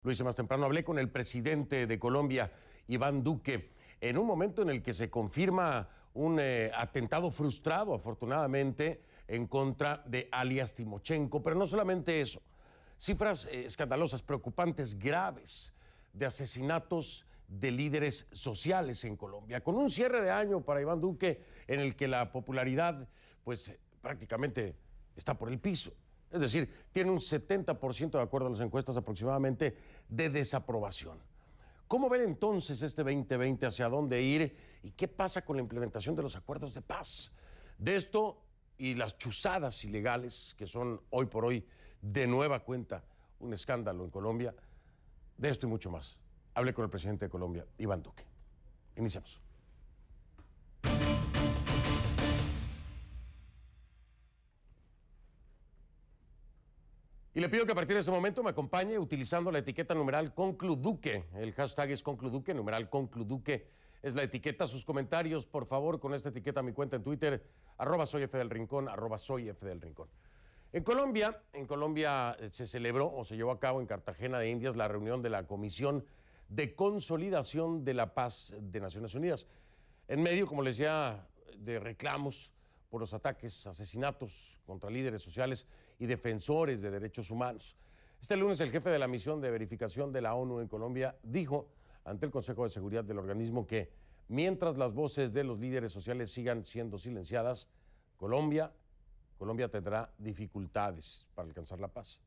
Lo hice más temprano, hablé con el presidente de Colombia, Iván Duque, en un momento en el que se confirma un atentado frustrado, afortunadamente, en contra de alias Timochenko, pero no solamente eso, cifras escandalosas, preocupantes, graves, de asesinatos de líderes sociales en Colombia, con un cierre de año para Iván Duque en el que la popularidad, pues prácticamente está por el piso. Es decir, tiene un 70%, de acuerdo a las encuestas aproximadamente, de desaprobación. ¿Cómo ver entonces este 2020, hacia dónde ir y qué pasa con la implementación de los acuerdos de paz? De esto y las chuzadas ilegales, que son hoy por hoy de nueva cuenta un escándalo en Colombia, de esto y mucho más. Hablé con el presidente de Colombia, Iván Duque. Iniciamos. Y le pido que a partir de este momento me acompañe utilizando la etiqueta numeral Concluduque. El hashtag es Concluduque, numeral Concluduque es la etiqueta. Sus comentarios, por favor, con esta etiqueta a mi cuenta en Twitter, @soyfdelrincón, @soyfdelrincón. En Colombia se celebró o se llevó a cabo en Cartagena de Indias la reunión de la Comisión de Consolidación de la Paz de Naciones Unidas. En medio, como les decía, de reclamos por los ataques, asesinatos contra líderes sociales y defensores de derechos humanos. Este lunes el jefe de la misión de verificación de la ONU en Colombia dijo ante el Consejo de Seguridad del organismo que mientras las voces de los líderes sociales sigan siendo silenciadas, Colombia tendrá dificultades para alcanzar la paz.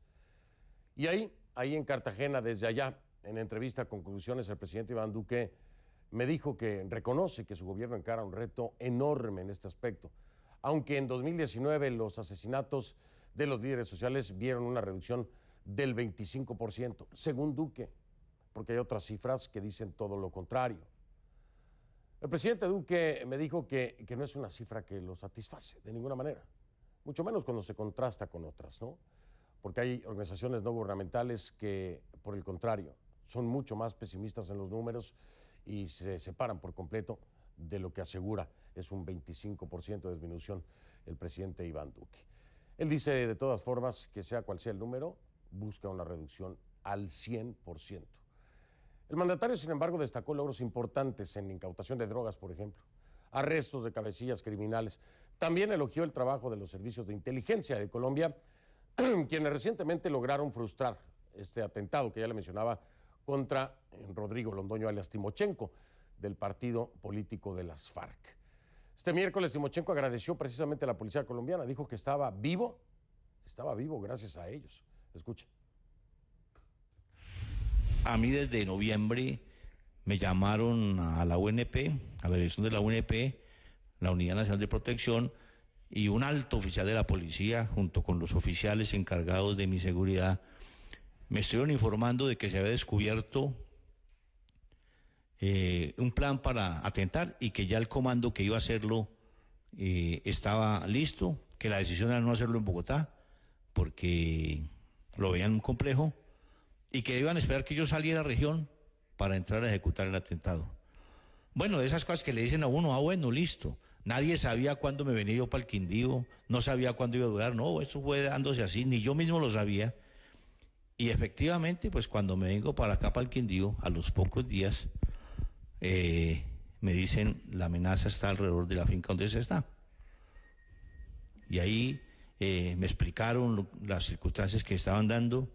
Y ahí en Cartagena, desde allá, en entrevista con Conclusiones, el presidente Iván Duque me dijo que reconoce que su gobierno encara un reto enorme en este aspecto. Aunque en 2019 los asesinatos de los líderes sociales vieron una reducción del 25%, según Duque, porque hay otras cifras que dicen todo lo contrario. El presidente Duque me dijo que no es una cifra que lo satisface de ninguna manera, mucho menos cuando se contrasta con otras, ¿no? Porque hay organizaciones no gubernamentales que, por el contrario, son mucho más pesimistas en los números y se separan por completo de lo que asegura es un 25% de disminución el presidente Iván Duque. Él dice, de todas formas, que sea cual sea el número, busca una reducción al 100%. El mandatario, sin embargo, destacó logros importantes en incautación de drogas, por ejemplo, arrestos de cabecillas criminales. También elogió el trabajo de los servicios de inteligencia de Colombia, quienes recientemente lograron frustrar este atentado que ya le mencionaba contra Rodrigo Londoño alias Timochenko, del partido político de las FARC. Este miércoles Timochenko agradeció precisamente a la policía colombiana, dijo que estaba vivo gracias a ellos. Escuche. A mí desde noviembre me llamaron a la UNP, a la dirección de la UNP, la Unidad Nacional de Protección, y un alto oficial de la policía, junto con los oficiales encargados de mi seguridad, me estuvieron informando de que se había descubierto un plan para atentar y que ya el comando que iba a hacerlo estaba listo, que la decisión era no hacerlo en Bogotá, porque lo veían un complejo, y que iban a esperar que yo saliera a la región para entrar a ejecutar el atentado. Bueno, de esas cosas que le dicen a uno, bueno, listo. Nadie sabía cuándo me venía yo para el Quindío, no sabía cuándo iba a durar, no, eso fue dándose así, ni yo mismo lo sabía. Y efectivamente, pues cuando me vengo para acá, para el Quindío, a los pocos días, me dicen, la amenaza está alrededor de la finca donde se está. Y ahí me explicaron las circunstancias que estaban dando,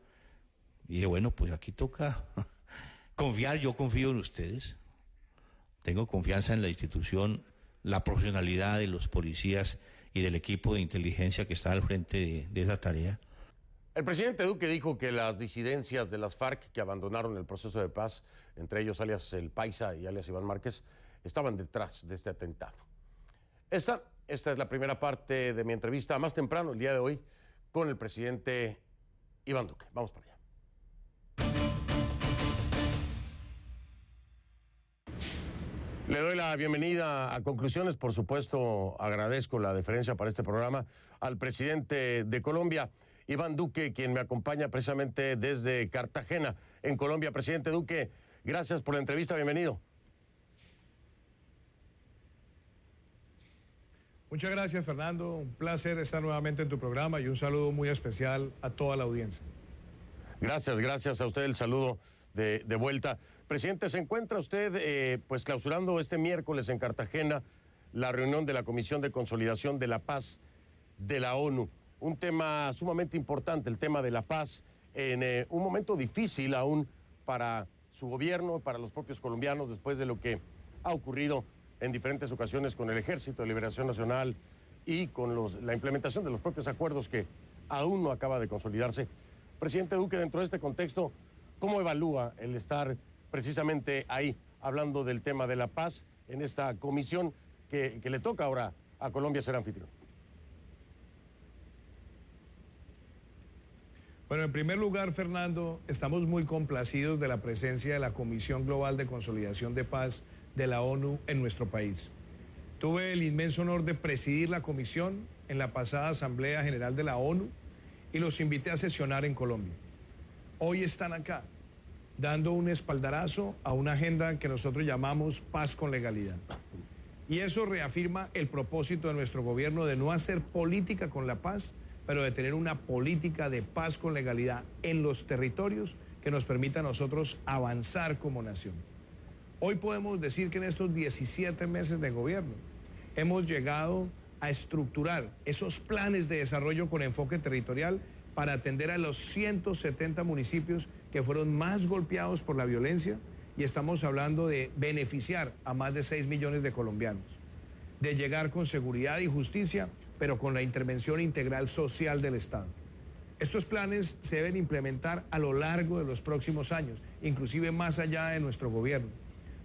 y dije, bueno, pues aquí toca confiar, yo confío en ustedes, tengo confianza en la institución, la profesionalidad de los policías y del equipo de inteligencia que está al frente de esa tarea. El presidente Duque dijo que las disidencias de las FARC que abandonaron el proceso de paz, entre ellos alias El Paisa y alias Iván Márquez, estaban detrás de este atentado. Esta es la primera parte de mi entrevista más temprano, el día de hoy, con el presidente Iván Duque. Vamos para allá. Le doy la bienvenida a Conclusiones. Por supuesto, agradezco la deferencia para este programa al presidente de Colombia, Iván Duque, quien me acompaña precisamente desde Cartagena, en Colombia. Presidente Duque, gracias por la entrevista, bienvenido. Muchas gracias, Fernando. Un placer estar nuevamente en tu programa y un saludo muy especial a toda la audiencia. Gracias a usted, el saludo de vuelta. Presidente, ¿se encuentra usted pues clausurando este miércoles en Cartagena la reunión de la Comisión de Consolidación de la Paz de la ONU? Un tema sumamente importante, el tema de la paz, en un momento difícil aún para su gobierno, para los propios colombianos, después de lo que ha ocurrido en diferentes ocasiones con el Ejército de Liberación Nacional y con la implementación de los propios acuerdos que aún no acaba de consolidarse. Presidente Duque, dentro de este contexto, ¿cómo evalúa el estar precisamente ahí hablando del tema de la paz en esta comisión que le toca ahora a Colombia ser anfitrión? Bueno, en primer lugar, Fernando, estamos muy complacidos de la presencia de la Comisión Global de Consolidación de Paz de la ONU en nuestro país. Tuve el inmenso honor de presidir la comisión en la pasada Asamblea General de la ONU y los invité a sesionar en Colombia. Hoy están acá, dando un espaldarazo a una agenda que nosotros llamamos paz con legalidad. Y eso reafirma el propósito de nuestro gobierno de no hacer política con la paz, pero de tener una política de paz con legalidad en los territorios que nos permita a nosotros avanzar como nación. Hoy podemos decir que en estos 17 meses de gobierno hemos llegado a estructurar esos planes de desarrollo con enfoque territorial para atender a los 170 municipios que fueron más golpeados por la violencia, y estamos hablando de beneficiar a más de 6 millones de colombianos, de llegar con seguridad y justicia, pero con la intervención integral social del Estado. Estos planes se deben implementar a lo largo de los próximos años, inclusive más allá de nuestro gobierno.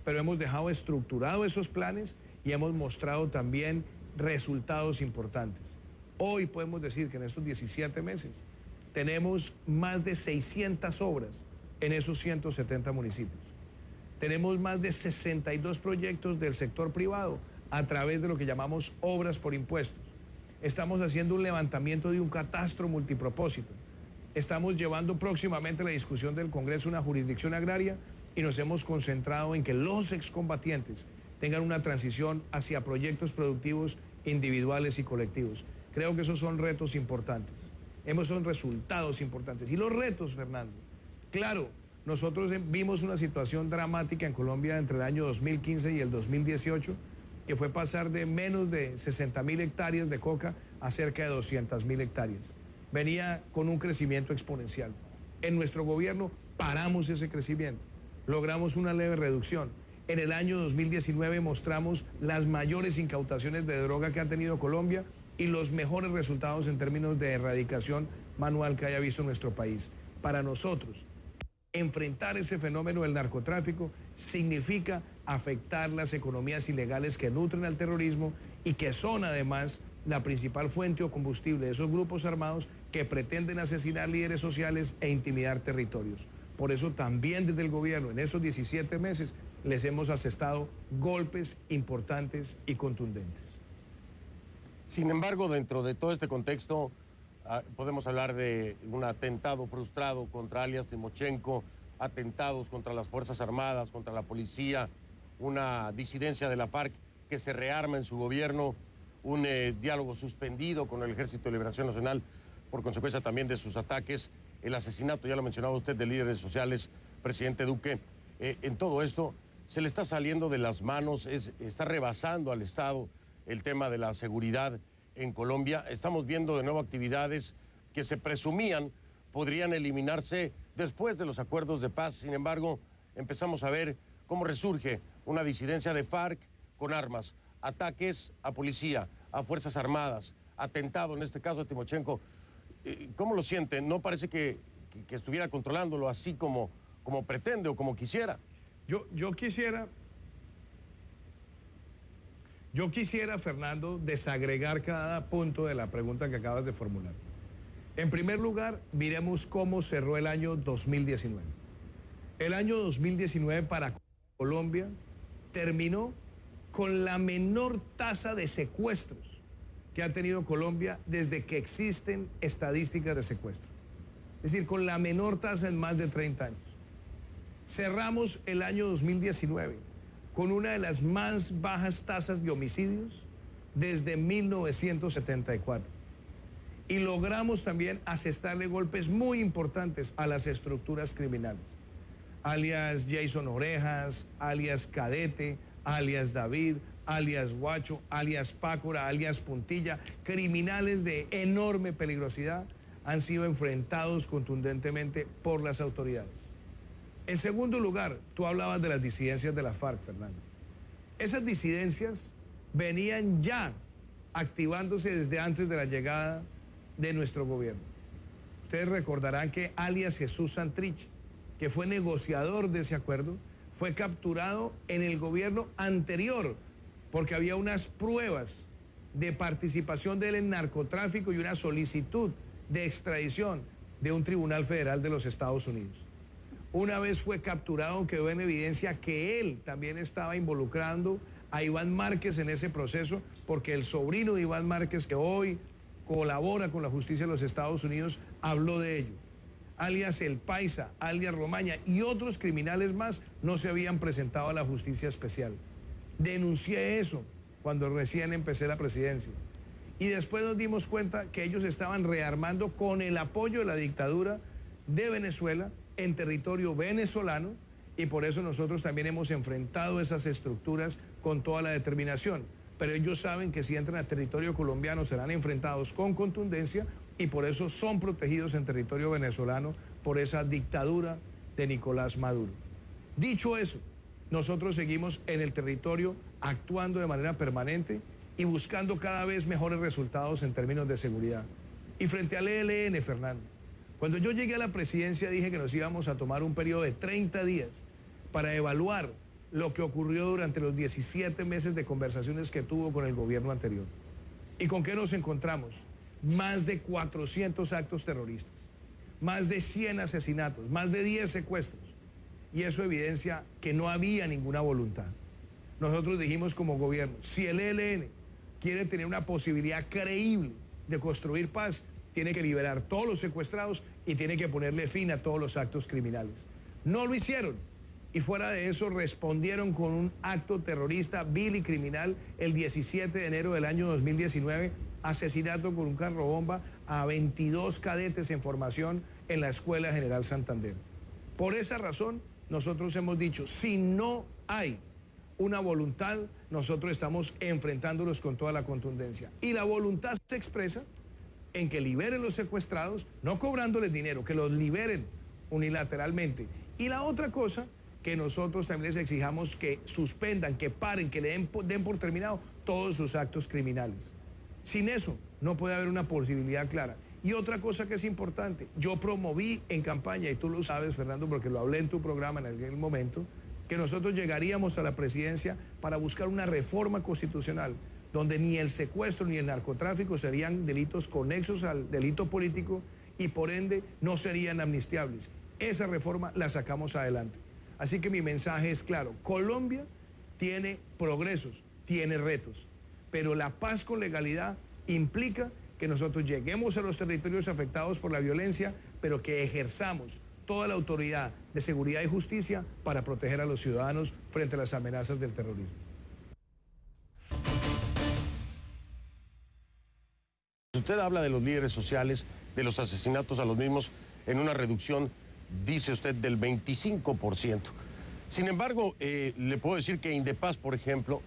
Pero hemos dejado estructurado esos planes y hemos mostrado también resultados importantes. Hoy podemos decir que en estos 17 meses tenemos más de 600 obras en esos 170 municipios. Tenemos más de 62 proyectos del sector privado a través de lo que llamamos obras por impuestos. Estamos haciendo un levantamiento de un catastro multipropósito. Estamos llevando próximamente a la discusión del Congreso una jurisdicción agraria y nos hemos concentrado en que los excombatientes tengan una transición hacia proyectos productivos individuales y colectivos. Creo que esos son retos importantes. Son resultados importantes. Y los retos, Fernando, claro, nosotros vimos una situación dramática en Colombia entre el año 2015 y el 2018, que fue pasar de menos de 60.000 hectáreas de coca a cerca de 200.000 hectáreas. Venía con un crecimiento exponencial. En nuestro gobierno paramos ese crecimiento, logramos una leve reducción. En el año 2019 mostramos las mayores incautaciones de droga que ha tenido Colombia y los mejores resultados en términos de erradicación manual que haya visto nuestro país. Para nosotros, enfrentar ese fenómeno del narcotráfico significa afectar las economías ilegales que nutren al terrorismo y que son además la principal fuente o combustible de esos grupos armados que pretenden asesinar líderes sociales e intimidar territorios. Por eso también desde el gobierno en estos 17 meses les hemos asestado golpes importantes y contundentes. Sin embargo, dentro de todo este contexto, podemos hablar de un atentado frustrado contra alias Timochenko, atentados contra las Fuerzas Armadas, contra la policía, una disidencia de la FARC que se rearma en su gobierno, un diálogo suspendido con el Ejército de Liberación Nacional por consecuencia también de sus ataques, el asesinato, ya lo mencionaba usted, de líderes sociales, presidente Duque. En todo esto se le está saliendo de las manos, está rebasando al Estado el tema de la seguridad en Colombia. Estamos viendo de nuevo actividades que se presumían podrían eliminarse después de los acuerdos de paz. Sin embargo, empezamos a ver cómo resurge una disidencia de FARC con armas, ataques a policía, a Fuerzas Armadas, atentado en este caso a Timochenko. ¿Cómo lo siente? ¿No parece que estuviera controlándolo así como pretende o como quisiera? Yo quisiera, Fernando, desagregar cada punto de la pregunta que acabas de formular. En primer lugar, miremos cómo cerró el año 2019. El año 2019 para Colombia terminó con la menor tasa de secuestros que ha tenido Colombia desde que existen estadísticas de secuestro. Es decir, con la menor tasa en más de 30 años. Cerramos el año 2019 con una de las más bajas tasas de homicidios desde 1974. y logramos también asestarle golpes muy importantes a las estructuras criminales, alias Jason Orejas, alias Cadete, alias David, alias Guacho, alias Pácora, alias Puntilla, criminales de enorme peligrosidad, han sido enfrentados contundentemente por las autoridades. En segundo lugar, tú hablabas de las disidencias de la FARC, Fernando. Esas disidencias venían ya activándose desde antes de la llegada de nuestro gobierno. Ustedes recordarán que alias Jesús Santrich, que fue negociador de ese acuerdo, fue capturado en el gobierno anterior porque había unas pruebas de participación de él en narcotráfico y una solicitud de extradición de un tribunal federal de los Estados Unidos. Una vez fue capturado, quedó en evidencia que él también estaba involucrando a Iván Márquez en ese proceso, porque el sobrino de Iván Márquez, que hoy colabora con la justicia de los Estados Unidos, habló de ello. Alias El Paisa, alias Romaña y otros criminales más no se habían presentado a la justicia especial. Denuncié eso cuando recién empecé la presidencia. Y después nos dimos cuenta que ellos estaban rearmando con el apoyo de la dictadura de Venezuela en territorio venezolano, y por eso nosotros también hemos enfrentado esas estructuras con toda la determinación. Pero ellos saben que si entran a territorio colombiano serán enfrentados con contundencia, y por eso son protegidos en territorio venezolano por esa dictadura de Nicolás Maduro. Dicho eso, nosotros seguimos en el territorio actuando de manera permanente y buscando cada vez mejores resultados en términos de seguridad. Y frente al ELN, Fernando, cuando yo llegué a la presidencia dije que nos íbamos a tomar un periodo de 30 días para evaluar lo que ocurrió durante los 17 meses de conversaciones que tuvo con el gobierno anterior. ¿Y con qué nos encontramos? Más de 400 actos terroristas, más de 100 asesinatos, más de 10 secuestros. Y eso evidencia que no había ninguna voluntad. Nosotros dijimos como gobierno, si el ELN quiere tener una posibilidad creíble de construir paz, tiene que liberar todos los secuestrados y tiene que ponerle fin a todos los actos criminales. No lo hicieron. Y fuera de eso respondieron con un acto terrorista vil y criminal el 17 de enero del año 2019, asesinato con un carro bomba a 22 cadetes en formación en la Escuela General Santander. Por esa razón, nosotros hemos dicho, si no hay una voluntad, nosotros estamos enfrentándolos con toda la contundencia. Y la voluntad se expresa en que liberen los secuestrados, no cobrándoles dinero, que los liberen unilateralmente. Y la otra cosa, que nosotros también les exijamos que suspendan, que paren, que den por terminado todos sus actos criminales. Sin eso no puede haber una posibilidad clara. Y otra cosa que es importante, yo promoví en campaña, y tú lo sabes, Fernando, porque lo hablé en tu programa en aquel momento, que nosotros llegaríamos a la presidencia para buscar una reforma constitucional donde ni el secuestro ni el narcotráfico serían delitos conexos al delito político y por ende no serían amnistiables. Esa reforma la sacamos adelante. Así que mi mensaje es claro, Colombia tiene progresos, tiene retos, pero la paz con legalidad implica que nosotros lleguemos a los territorios afectados por la violencia, pero que ejerzamos toda la autoridad de seguridad y justicia para proteger a los ciudadanos frente a las amenazas del terrorismo. Usted habla de los líderes sociales, de los asesinatos a los mismos, en una reducción, dice usted, del 25%. Sin embargo, le puedo decir que Indepaz, por ejemplo,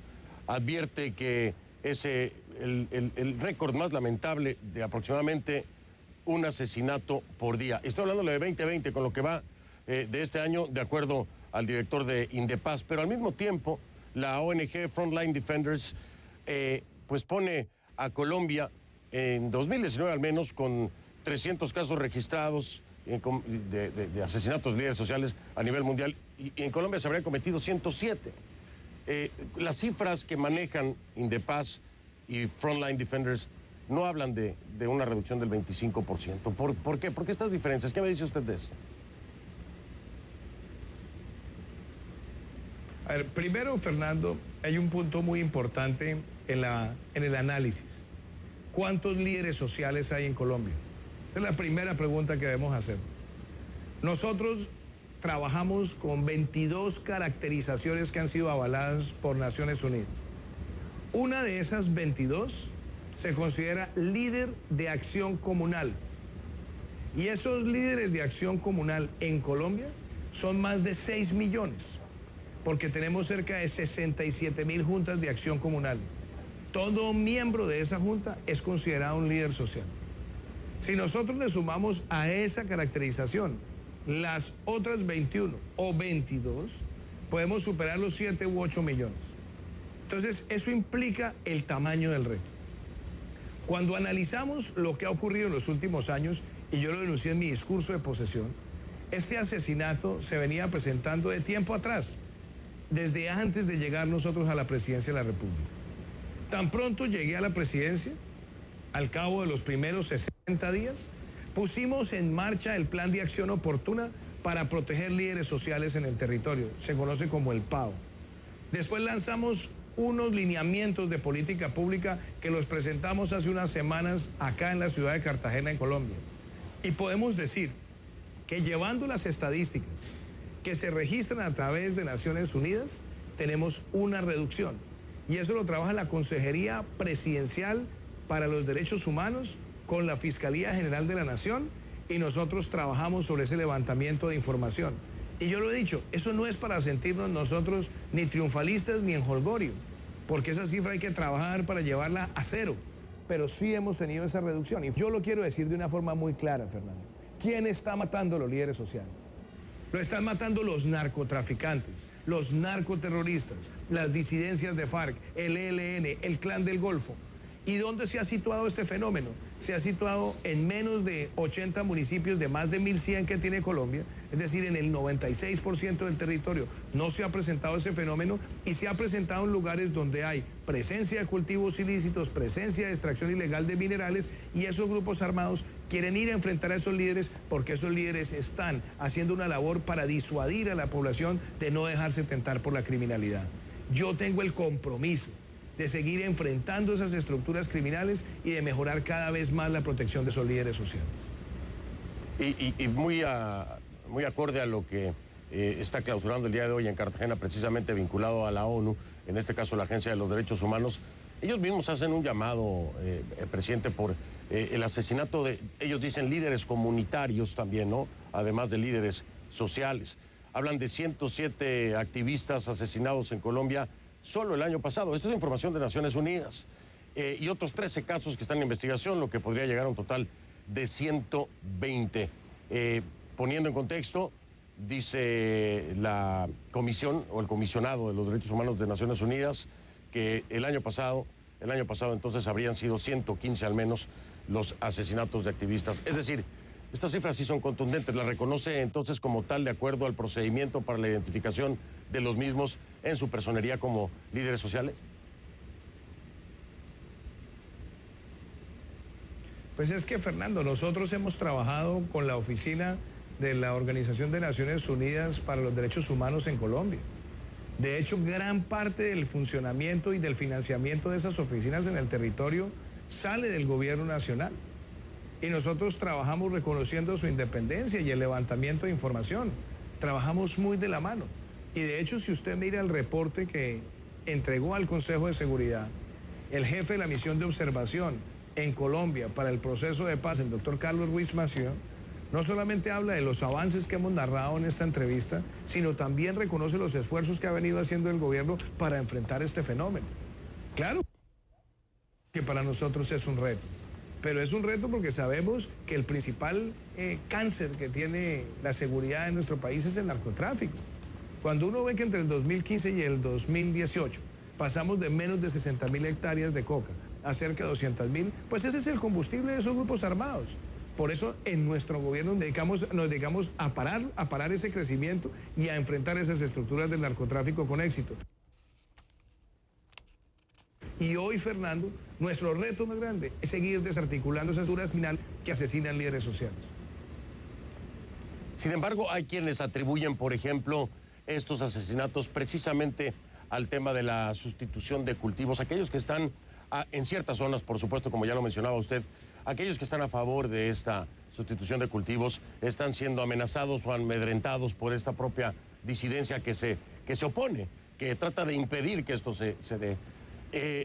advierte que es el récord más lamentable de aproximadamente un asesinato por día. Estoy hablando de 2020, con lo que va de este año, de acuerdo al director de Indepaz. Pero al mismo tiempo, la ONG Frontline Defenders pues pone a Colombia en 2019 al menos con 300 casos registrados de asesinatos de líderes sociales a nivel mundial, y en Colombia se habrían cometido 107. Las cifras que manejan Indepaz y Frontline Defenders no hablan de una reducción del 25%. ¿Por qué? ¿Por qué estas diferencias? ¿Qué me dice usted de eso? A ver, primero, Fernando, hay un punto muy importante en el análisis. ¿Cuántos líderes sociales hay en Colombia? Esa es la primera pregunta que debemos hacer. Nosotros trabajamos con 22 caracterizaciones que han sido avaladas por Naciones Unidas. Una de esas 22 se considera líder de acción comunal. Y esos líderes de acción comunal en Colombia son más de 6 millones, porque tenemos cerca de 67.000 juntas de acción comunal. Todo miembro de esa junta es considerado un líder social. Si nosotros le sumamos a esa caracterización las otras 21 o 22, podemos superar los 7 u 8 millones. Entonces, eso implica el tamaño del reto. Cuando analizamos lo que ha ocurrido en los últimos años, y yo lo denuncié en mi discurso de posesión, este asesinato se venía presentando de tiempo atrás, desde antes de llegar nosotros a la presidencia de la República. Tan pronto llegué a la presidencia, al cabo de los primeros 60 días, pusimos en marcha el Plan de Acción Oportuna para proteger líderes sociales en el territorio, se conoce como el PAO. Después lanzamos unos lineamientos de política pública que los presentamos hace unas semanas acá en la ciudad de Cartagena, en Colombia. Y podemos decir que llevando las estadísticas que se registran a través de Naciones Unidas, tenemos una reducción. Y eso lo trabaja la Consejería Presidencial para los Derechos Humanos con la Fiscalía General de la Nación, y nosotros trabajamos sobre ese levantamiento de información. Y yo lo he dicho, eso no es para sentirnos nosotros ni triunfalistas ni en holgorio, porque esa cifra hay que trabajar para llevarla a cero. Pero sí hemos tenido esa reducción. Y yo lo quiero decir de una forma muy clara, Fernando. ¿Quién está matando a los líderes sociales? Lo están matando los narcotraficantes, los narcoterroristas, las disidencias de FARC, el ELN, el Clan del Golfo. ¿Y dónde se ha situado este fenómeno? Se ha situado en menos de 80 municipios de más de 1.100 que tiene Colombia, es decir, en el 96% del territorio. No se ha presentado ese fenómeno, y se ha presentado en lugares donde hay presencia de cultivos ilícitos, presencia de extracción ilegal de minerales, y esos grupos armados quieren ir a enfrentar a esos líderes porque esos líderes están haciendo una labor para disuadir a la población de no dejarse tentar por la criminalidad. Yo tengo el compromiso de seguir enfrentando esas estructuras criminales y de mejorar cada vez más la protección de esos líderes sociales. Y muy acorde a lo que está clausurando el día de hoy en Cartagena, precisamente vinculado a la ONU, en este caso la Agencia de los Derechos Humanos, ellos mismos hacen un llamado, presidente, por el asesinato de, ellos dicen, líderes comunitarios también, ¿no? Además de líderes sociales. Hablan de 107 activistas asesinados en Colombia solo el año pasado. Esta es información de Naciones Unidas. Y otros 13 casos que están en investigación, lo que podría llegar a un total de 120. Poniendo en contexto, dice la comisión o el comisionado de los derechos humanos de Naciones Unidas que el año pasado entonces habrían sido 115 al menos los asesinatos de activistas. Es decir, estas cifras sí son contundentes. ¿La reconoce entonces como tal de acuerdo al procedimiento para la identificación de los mismos en su personería como líderes sociales? Pues es que, Fernando, nosotros hemos trabajado con la oficina de la Organización de Naciones Unidas para los Derechos Humanos en Colombia. De hecho, gran parte del funcionamiento y del financiamiento de esas oficinas en el territorio sale del gobierno nacional. Y nosotros trabajamos reconociendo su independencia y el levantamiento de información. Trabajamos muy de la mano. Y de hecho, si usted mira el reporte que entregó al Consejo de Seguridad el jefe de la misión de observación en Colombia para el proceso de paz, el doctor Carlos Ruiz Massieu, no solamente habla de los avances que hemos narrado en esta entrevista, sino también reconoce los esfuerzos que ha venido haciendo el gobierno para enfrentar este fenómeno. Claro que para nosotros es un reto, pero es un reto porque sabemos que el principal cáncer que tiene la seguridad en nuestro país es el narcotráfico. Cuando uno ve que entre el 2015 y el 2018 pasamos de menos de 60.000 hectáreas de coca a cerca de 200.000, pues ese es el combustible de esos grupos armados. Por eso en nuestro gobierno nos dedicamos a parar ese crecimiento y a enfrentar esas estructuras del narcotráfico con éxito. Y hoy, Fernando, nuestro reto más grande es seguir desarticulando esas estructuras criminales que asesinan líderes sociales. Sin embargo, hay quienes atribuyen, por ejemplo, estos asesinatos precisamente al tema de la sustitución de cultivos. Aquellos que están en ciertas zonas, por supuesto, como ya lo mencionaba usted, aquellos que están a favor de esta sustitución de cultivos están siendo amenazados o amedrentados por esta propia disidencia que se opone, que trata de impedir que esto se dé.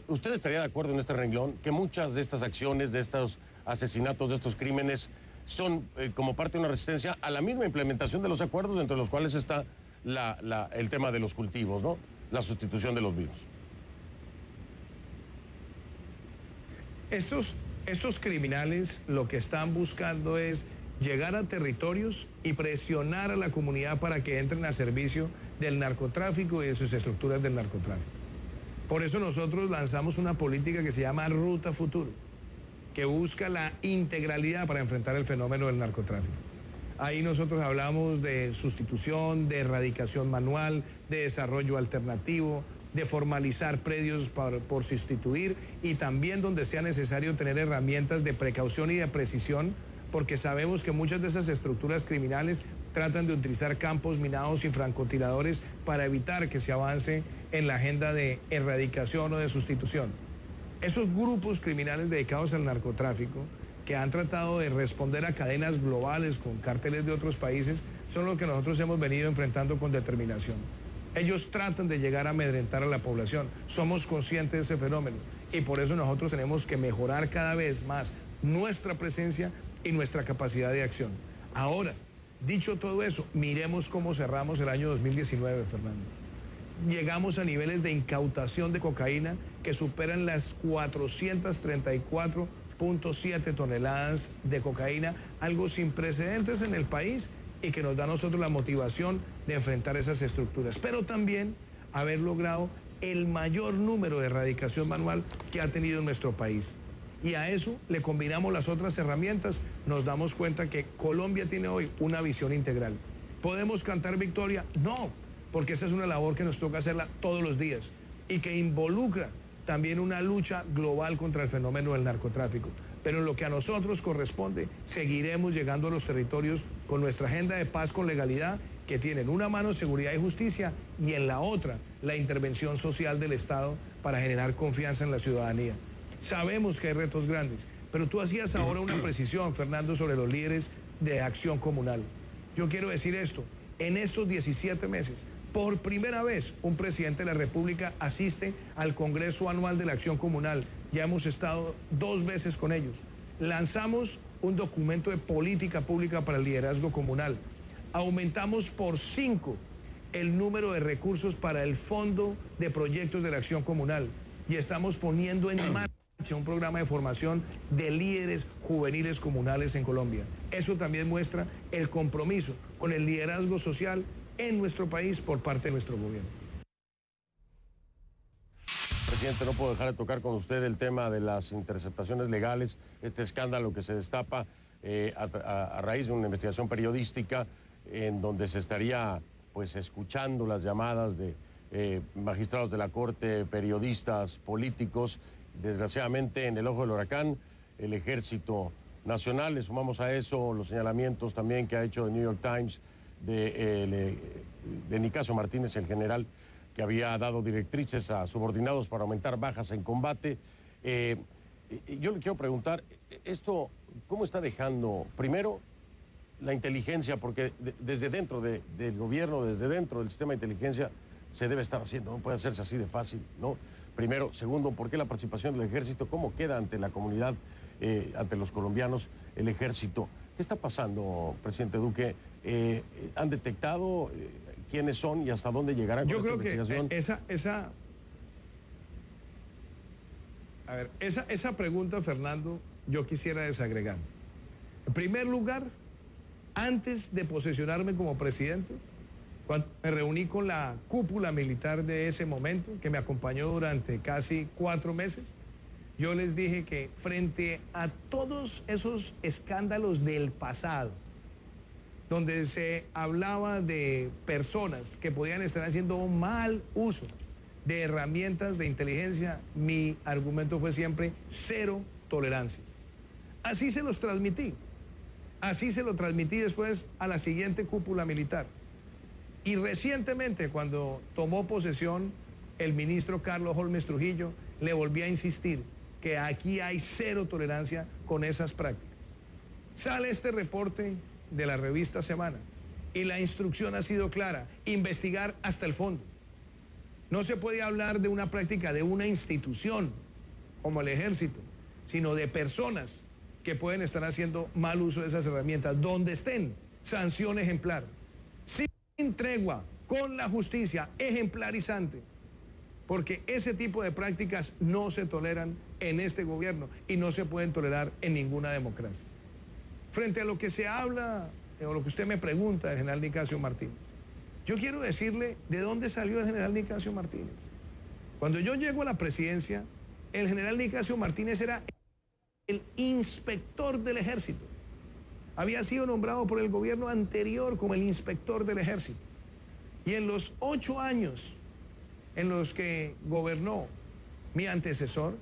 ¿Usted estaría de acuerdo en este renglón que muchas de estas acciones, de estos asesinatos, de estos crímenes, son como parte de una resistencia a la misma implementación de los acuerdos, entre los cuales está el tema de los cultivos, ¿no? La sustitución de los vivos? Estos criminales lo que están buscando es llegar a territorios y presionar a la comunidad para que entren a servicio del narcotráfico y de sus estructuras del narcotráfico. Por eso nosotros lanzamos una política que se llama Ruta Futuro, que busca la integralidad para enfrentar el fenómeno del narcotráfico. Ahí nosotros hablamos de sustitución, de erradicación manual, de desarrollo alternativo, de formalizar predios por sustituir y también donde sea necesario tener herramientas de precaución y de precisión, porque sabemos que muchas de esas estructuras criminales tratan de utilizar campos minados y francotiradores para evitar que se avance en la agenda de erradicación o de sustitución. Esos grupos criminales dedicados al narcotráfico que han tratado de responder a cadenas globales con cárteles de otros países son los que nosotros hemos venido enfrentando con determinación. Ellos tratan de llegar a amedrentar a la población. Somos conscientes de ese fenómeno y por eso nosotros tenemos que mejorar cada vez más nuestra presencia y nuestra capacidad de acción. Ahora, dicho todo eso, miremos cómo cerramos el año 2019, Fernando. Llegamos a niveles de incautación de cocaína que superan las 434.7 toneladas de cocaína, algo sin precedentes en el país y que nos da a nosotros la motivación de enfrentar esas estructuras. Pero también haber logrado el mayor número de erradicación manual que ha tenido nuestro país. Y a eso le combinamos las otras herramientas, nos damos cuenta que Colombia tiene hoy una visión integral. ¿Podemos cantar victoria? No, porque esa es una labor que nos toca hacerla todos los días y que involucra también una lucha global contra el fenómeno del narcotráfico. Pero en lo que a nosotros corresponde, seguiremos llegando a los territorios con nuestra agenda de paz con legalidad, que tiene en una mano seguridad y justicia y en la otra la intervención social del Estado para generar confianza en la ciudadanía. Sabemos que hay retos grandes, pero tú hacías ahora una precisión, Fernando, sobre los líderes de acción comunal. Yo quiero decir esto, en estos 17 meses, por primera vez, un presidente de la República asiste al Congreso Anual de la Acción Comunal. Ya hemos estado 2 veces con ellos. Lanzamos un documento de política pública para el liderazgo comunal. Aumentamos por 5 el número de recursos para el Fondo de Proyectos de la Acción Comunal. Y estamos poniendo en marcha un programa de formación de líderes juveniles comunales en Colombia. Eso también muestra el compromiso con el liderazgo social en nuestro país por parte de nuestro gobierno. Presidente, no puedo dejar de tocar con usted el tema de las interceptaciones legales, este escándalo que se destapa a raíz de una investigación periodística en donde se estaría pues escuchando las llamadas de magistrados de la Corte, periodistas, políticos. Desgraciadamente, en el ojo del huracán, el Ejército Nacional. Le sumamos a eso los señalamientos también que ha hecho el New York Times de Nicasio Martínez, el general, que había dado directrices a subordinados para aumentar bajas en combate. Yo le quiero preguntar, ¿esto cómo está dejando, primero, la inteligencia? Porque desde dentro del gobierno, desde dentro del sistema de inteligencia, se debe estar haciendo, no puede hacerse así de fácil, ¿no? Primero. Segundo, ¿por qué la participación del ejército? ¿Cómo queda ante la comunidad, ante los colombianos, el ejército? ¿Qué está pasando, presidente Duque? ¿Han detectado quiénes son y hasta dónde llegarán con esta investigación? Esa pregunta, Fernando, yo quisiera desagregar. En primer lugar, antes de posesionarme como presidente, cuando me reuní con la cúpula militar de ese momento, que me acompañó durante casi 4 meses, yo les dije que frente a todos esos escándalos del pasado, donde se hablaba de personas que podían estar haciendo un mal uso de herramientas de inteligencia, mi argumento fue siempre 0 tolerancia. Así se los transmití. Así se lo transmití después a la siguiente cúpula militar. Y recientemente, cuando tomó posesión el ministro Carlos Holmes Trujillo, le volví a insistir que aquí hay 0 tolerancia con esas prácticas. Sale este reporte de la revista Semana y la instrucción ha sido clara: investigar hasta el fondo. No se puede hablar de una práctica de una institución como el ejército, sino de personas que pueden estar haciendo mal uso de esas herramientas. Donde estén, sanción ejemplar. Sin tregua, con la justicia ejemplarizante. Porque ese tipo de prácticas no se toleran en este gobierno y no se pueden tolerar en ninguna democracia. Frente a lo que se habla, o lo que usted me pregunta del general Nicasio Martínez, yo quiero decirle de dónde salió el general Nicasio Martínez. Cuando yo llego a la presidencia, el general Nicasio Martínez era el inspector del ejército. Había sido nombrado por el gobierno anterior como el inspector del ejército. Y en los 8 años en los que gobernó mi antecesor,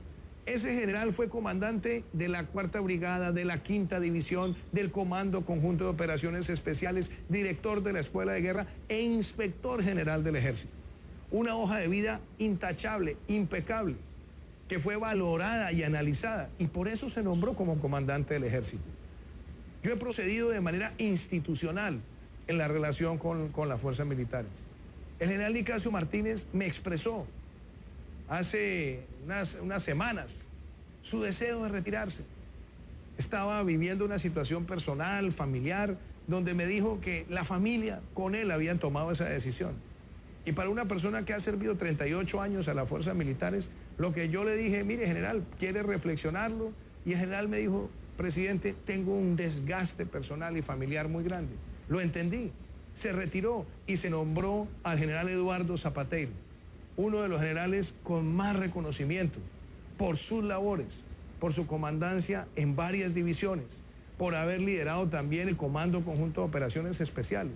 ese general fue comandante de la 4ª Brigada, de la 5ª División, del Comando Conjunto de Operaciones Especiales, director de la Escuela de Guerra e inspector general del Ejército. Una hoja de vida intachable, impecable, que fue valorada y analizada, y por eso se nombró como comandante del Ejército. Yo he procedido de manera institucional en la relación con las fuerzas militares. El general Nicasio Martínez me expresó hace unas semanas su deseo de retirarse. Estaba viviendo una situación personal, familiar, donde me dijo que la familia con él habían tomado esa decisión. Y para una persona que ha servido 38 años a las fuerzas militares, lo que yo le dije, mire general, ¿quiere reflexionarlo? Y el general me dijo, presidente, tengo un desgaste personal y familiar muy grande. Lo entendí. Se retiró y se nombró al general Eduardo Zapateiro, uno de los generales con más reconocimiento por sus labores, por su comandancia en varias divisiones, por haber liderado también el Comando Conjunto de Operaciones Especiales.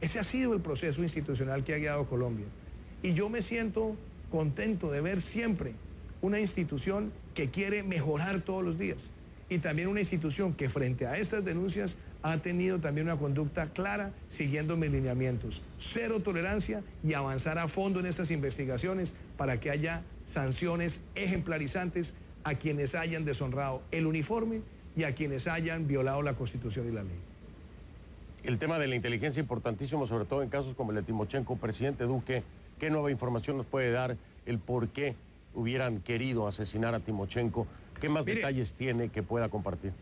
Ese ha sido el proceso institucional que ha guiado Colombia. Y yo me siento contento de ver siempre una institución que quiere mejorar todos los días y también una institución que frente a estas denuncias ha tenido también una conducta clara siguiendo mis lineamientos. Cero tolerancia y avanzar a fondo en estas investigaciones para que haya sanciones ejemplarizantes a quienes hayan deshonrado el uniforme y a quienes hayan violado la Constitución y la ley. El tema de la inteligencia importantísimo, sobre todo en casos como el de Timochenko. Presidente Duque, ¿qué nueva información nos puede dar el por qué hubieran querido asesinar a Timochenko? ¿Qué más detalles tiene que pueda compartir?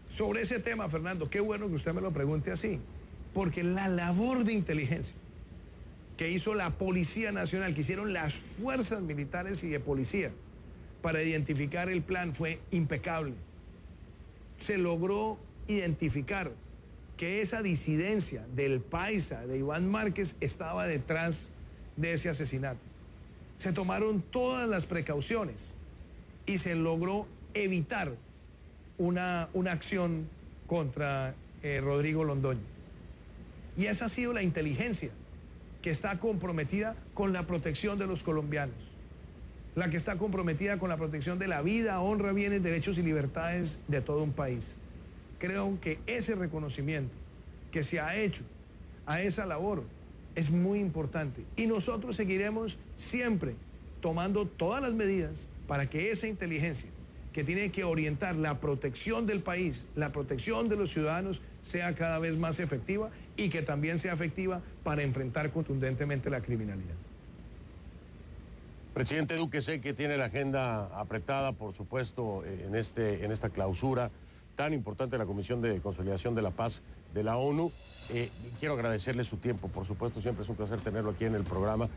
Sobre ese tema, Fernando, qué bueno que usted me lo pregunte así, porque la labor de inteligencia que hizo la Policía Nacional, que hicieron las fuerzas militares y de policía para identificar el plan fue impecable. Se logró identificar que esa disidencia del paisa, de Iván Márquez, estaba detrás de ese asesinato. Se tomaron todas las precauciones y se logró evitar una acción contra Rodrigo Londoño. Y esa ha sido la inteligencia que está comprometida con la protección de los colombianos, la que está comprometida con la protección de la vida, honra, bienes, derechos y libertades de todo un país. Creo que ese reconocimiento que se ha hecho a esa labor es muy importante y nosotros seguiremos siempre tomando todas las medidas para que esa inteligencia que tiene que orientar la protección del país, la protección de los ciudadanos, sea cada vez más efectiva y que también sea efectiva para enfrentar contundentemente la criminalidad. Presidente Duque, sé que tiene la agenda apretada, por supuesto, en esta clausura tan importante de la Comisión de Consolidación de la Paz de la ONU. Quiero agradecerle su tiempo, por supuesto, siempre es un placer tenerlo aquí en el programa.